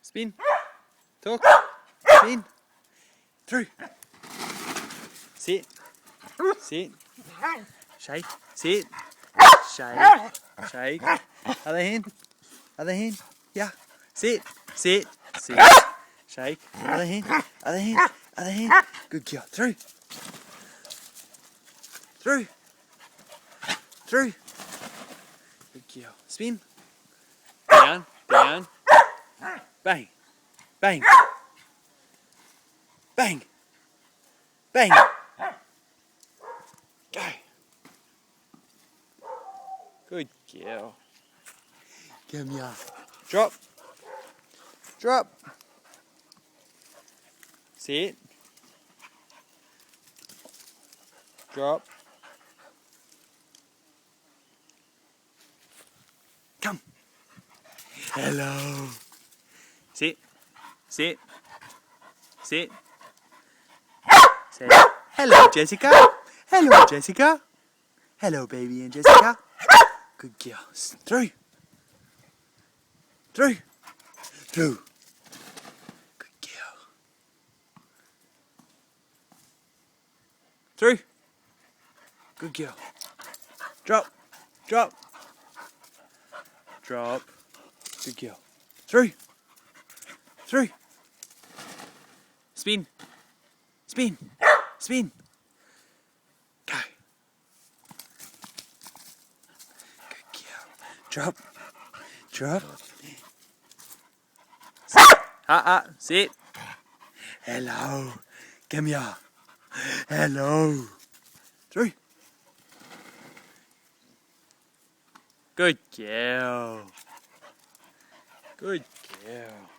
Spin. Talk. Spin. Through. Sit. Sit. Shake. Sit. Shake. Shake. Other hand. Other hand. Yeah. Sit. Sit. Sit. Shake. Other hand. Other hand. Other hand. Good girl. Through. Through. Through. Good girl. Spin. Down. Down. Bang. Bang. Bang. Bang. Go. Good girl. Come here. Drop. Drop. Sit. Drop. Come. Hello. Sit. Sit. Sit. Say hello, Jessica. Hello, Jessica. Hello, baby and Jessica. Good girls. Through. Through. Through. Good girl. Through. Good girl. Drop. Drop. Drop. Good girl. Through. Through. Spin. Spin. Spin. Go. Good girl. Drop. Drop. Sit. Hello. Come here. Hello. Through. Good girl. Good girl.